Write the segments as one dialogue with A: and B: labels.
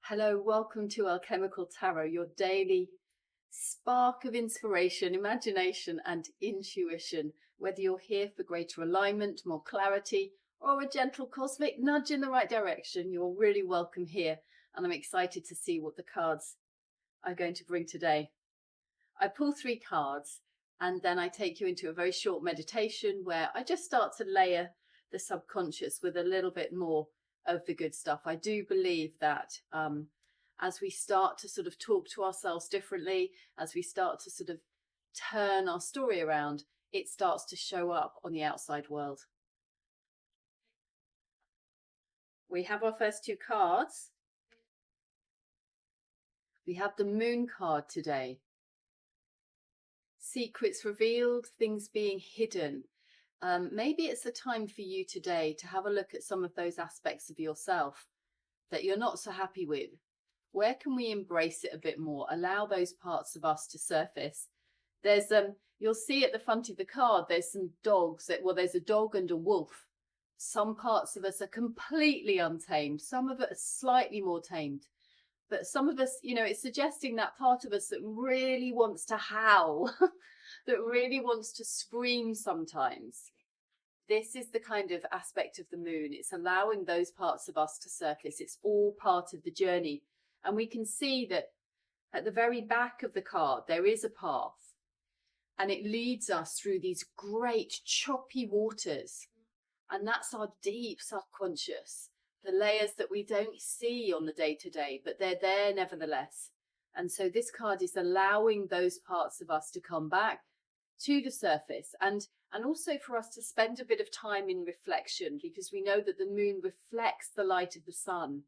A: Hello, welcome to Alchemical Tarot, your daily spark of inspiration, imagination, and intuition. Whether you're here for greater alignment, more clarity, or a gentle cosmic nudge in the right direction, you're really welcome here. And I'm excited to see what the cards are going to bring today. I pull 3 cards and then I take you into a very short meditation where I just start to layer the subconscious with a little bit more of the good stuff. I do believe that as we start to sort of talk to ourselves differently, as we start to sort of turn our story around, it starts to show up on the outside world. We have our first 2 cards. We have the Moon card today. Secrets revealed, things being hidden. Maybe it's a time for you today to have a look at some of those aspects of yourself that you're not so happy with. Where can we embrace it a bit more? Allow those parts of us to surface. There's you'll see at the front of the card, there's some dogs. There's a dog and a wolf. Some parts of us are completely untamed. Some of it are slightly more tamed. But some of us, it's suggesting that part of us that really wants to howl, that really wants to scream sometimes. This is the kind of aspect of the moon. It's allowing those parts of us to surface. It's all part of the journey. And we can see that at the very back of the card, there is a path. And it leads us through these great choppy waters. And that's our deep subconscious. The layers that we don't see on the day-to-day, but they're there nevertheless. And so this card is allowing those parts of us to come back to the surface and also for us to spend a bit of time in reflection, because we know that the moon reflects the light of the sun.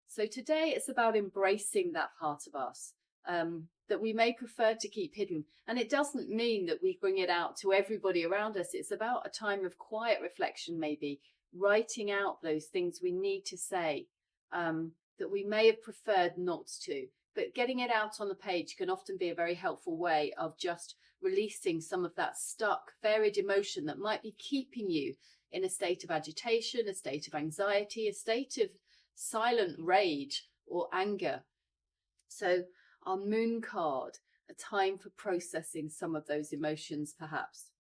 A: So today it's about embracing that part of us that we may prefer to keep hidden. And it doesn't mean that we bring it out to everybody around us. It's about a time of quiet reflection, maybe writing out those things we need to say that we may have preferred not to. But getting it out on the page can often be a very helpful way of just releasing some of that stuck, varied emotion that might be keeping you in a state of agitation, a state of anxiety, a state of silent rage or anger. So our moon card, a time for processing some of those emotions perhaps.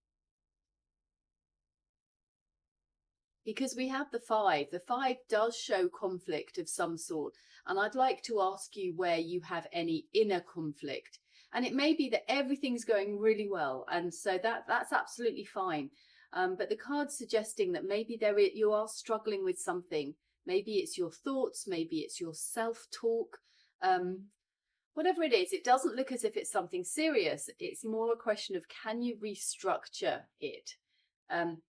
A: Because we have the 5. The 5 does show conflict of some sort. And I'd like to ask you where you have any inner conflict. And it may be that everything's going really well. And so that's absolutely fine. But the card's suggesting that maybe you are struggling with something. Maybe it's your thoughts. Maybe it's your self-talk. Whatever it is, it doesn't look as if it's something serious. It's more a question of, can you restructure it?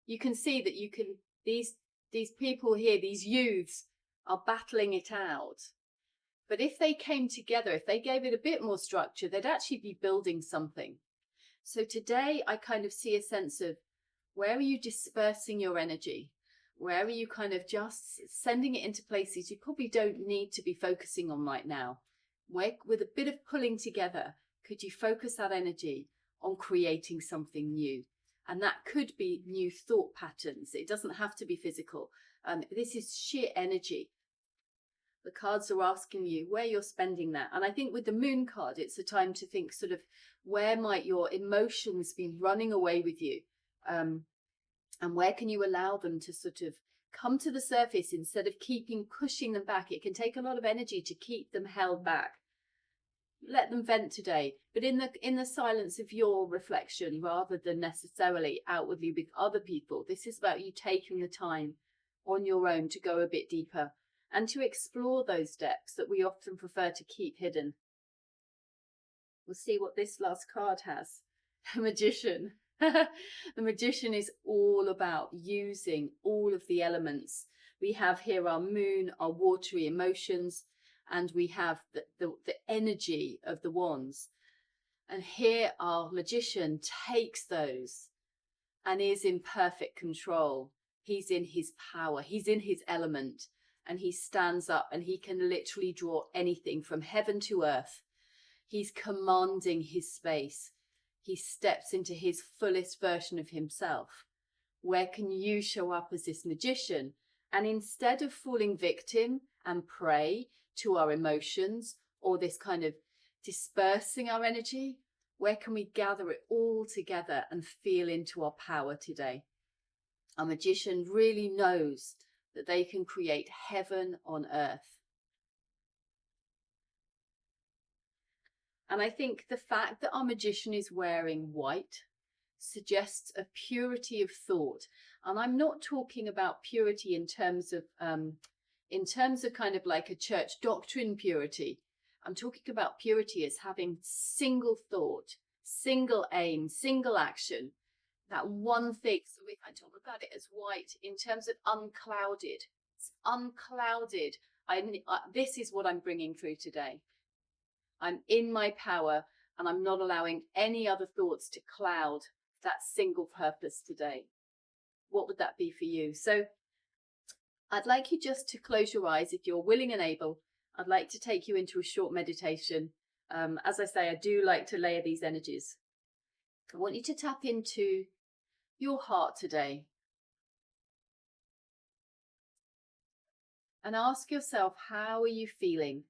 A: You can see that you can... These people here, these youths, are battling it out. But if they came together, if they gave it a bit more structure, they'd actually be building something. So today I kind of see a sense of, where are you dispersing your energy? Where are you kind of just sending it into places you probably don't need to be focusing on right now? With a bit of pulling together, could you focus that energy on creating something new? And that could be new thought patterns. It doesn't have to be physical. This is sheer energy. The cards are asking you where you're spending that. And I think with the moon card, it's a time to think sort of, where might your emotions be running away with you? And where can you allow them to sort of come to the surface instead of pushing them back? It can take a lot of energy to keep them held back. Let them vent today, but in the silence of your reflection, rather than necessarily outwardly with other people. This is about you taking the time on your own to go a bit deeper and to explore those depths that we often prefer to keep hidden. We'll see what this last card has. The Magician. The Magician is all about using all of the elements. We have here our moon, our watery emotions, and we have the energy of the wands. And here our Magician takes those and is in perfect control. He's in his power. He's in his element. And he stands up and he can literally draw anything from heaven to earth. He's commanding his space. He steps into his fullest version of himself. Where can you show up as this Magician? And instead of falling victim and pray to our emotions, or this kind of dispersing our energy? Where can we gather it all together and feel into our power today? A magician really knows that they can create heaven on earth. And I think the fact that our magician is wearing white suggests a purity of thought. And I'm not talking about purity in terms of kind of like a church doctrine purity. I'm talking about purity as having single thought, single aim, single action, that one thing. So if I talk about it as white in terms of unclouded, it's unclouded. This is what I'm bringing through today. I'm in my power, and I'm not allowing any other thoughts to cloud that single purpose today. What would that be for you? So I'd like you just to close your eyes if you're willing and able. I'd like to take you into a short meditation. As I say, I do like to layer these energies. I want you to tap into your heart today and ask yourself, how are you feeling?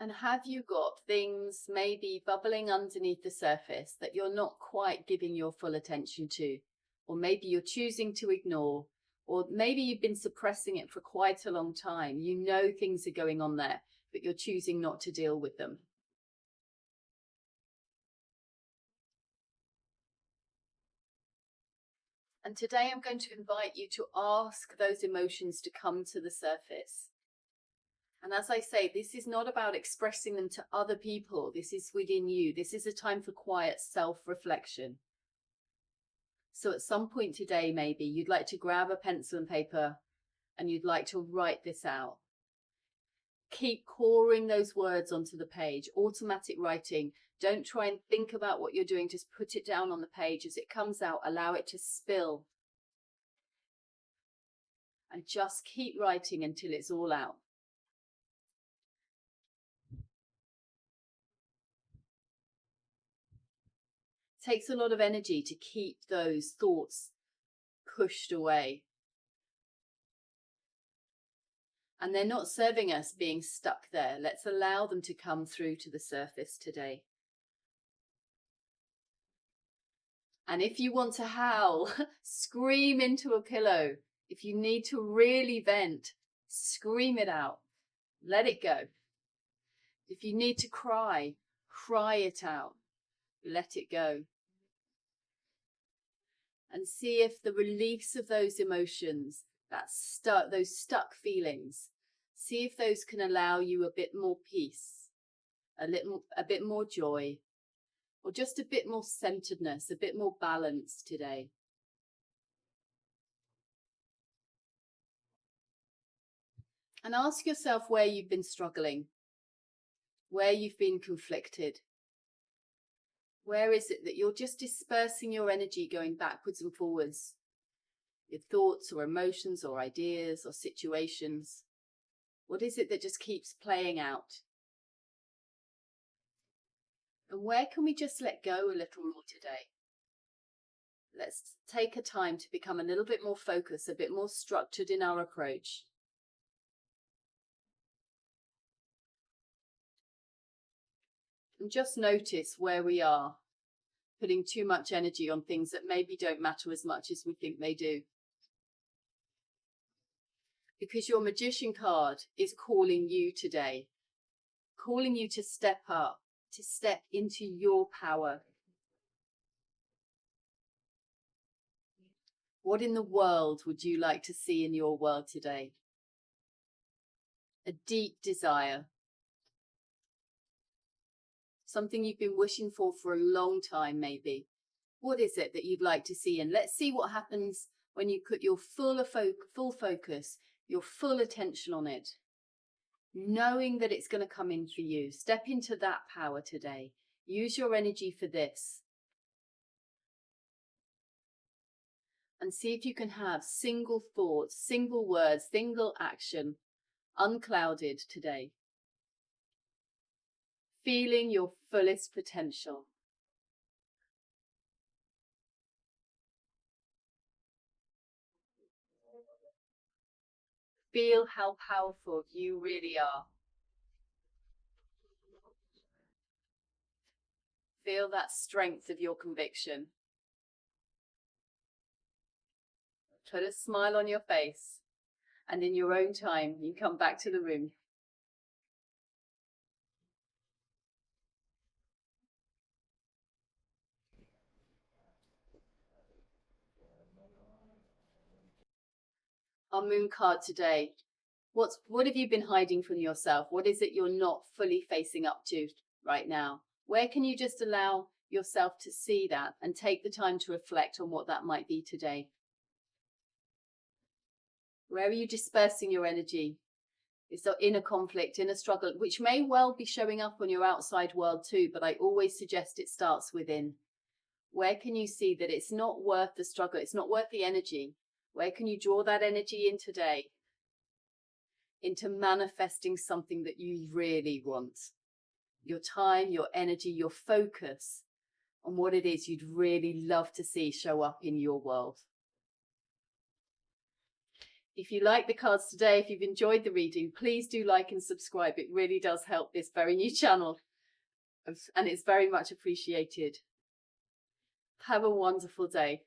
A: And have you got things maybe bubbling underneath the surface that you're not quite giving your full attention to? Or maybe you're choosing to ignore, or maybe you've been suppressing it for quite a long time. You know things are going on there, but you're choosing not to deal with them. And today I'm going to invite you to ask those emotions to come to the surface. And as I say, this is not about expressing them to other people. This is within you. This is a time for quiet self-reflection. So at some point today, maybe you'd like to grab a pencil and paper and you'd like to write this out. Keep pouring those words onto the page, automatic writing. Don't try and think about what you're doing. Just put it down on the page. As it comes out, allow it to spill. And just keep writing until it's all out. It takes a lot of energy to keep those thoughts pushed away. And they're not serving us being stuck there. Let's allow them to come through to the surface today. And if you want to howl, scream into a pillow. If you need to really vent, scream it out. Let it go. If you need to cry, cry it out. Let it go. And see if the release of those emotions, those stuck feelings, see if those can allow you a bit more peace, a bit more joy, or just a bit more centeredness, a bit more balance today. And ask yourself where you've been struggling, where you've been conflicted. Where is it that you're just dispersing your energy, going backwards and forwards? Your thoughts or emotions or ideas or situations. What is it that just keeps playing out? And where can we just let go a little more today? Let's take a time to become a little bit more focused, a bit more structured in our approach. And just notice where we are, putting too much energy on things that maybe don't matter as much as we think they do. Because your magician card is calling you today, calling you to step up, to step into your power. What in the world would you like to see in your world today? A deep desire. Something you've been wishing for a long time, maybe. What is it that you'd like to see? And let's see what happens when you put your full focus, your full attention on it. Knowing that it's going to come in for you. Step into that power today. Use your energy for this. And see if you can have single thoughts, single words, single action, unclouded today. Feeling your fullest potential. Feel how powerful you really are. Feel that strength of your conviction. Put a smile on your face, and in your own time, you come back to the room. Our moon card today. What have you been hiding from yourself? What is it you're not fully facing up to right now? Where can you just allow yourself to see that and take the time to reflect on what that might be today? Where are you dispersing your energy? Is there inner conflict, inner struggle, which may well be showing up on your outside world too, but I always suggest it starts within. Where can you see that it's not worth the struggle? It's not worth the energy. Where can you draw that energy in today? Into manifesting something that you really want. Your time, your energy, your focus on what it is you'd really love to see show up in your world. If you like the cards today, if you've enjoyed the reading, please do like and subscribe. It really does help this very new channel, and it's very much appreciated. Have a wonderful day.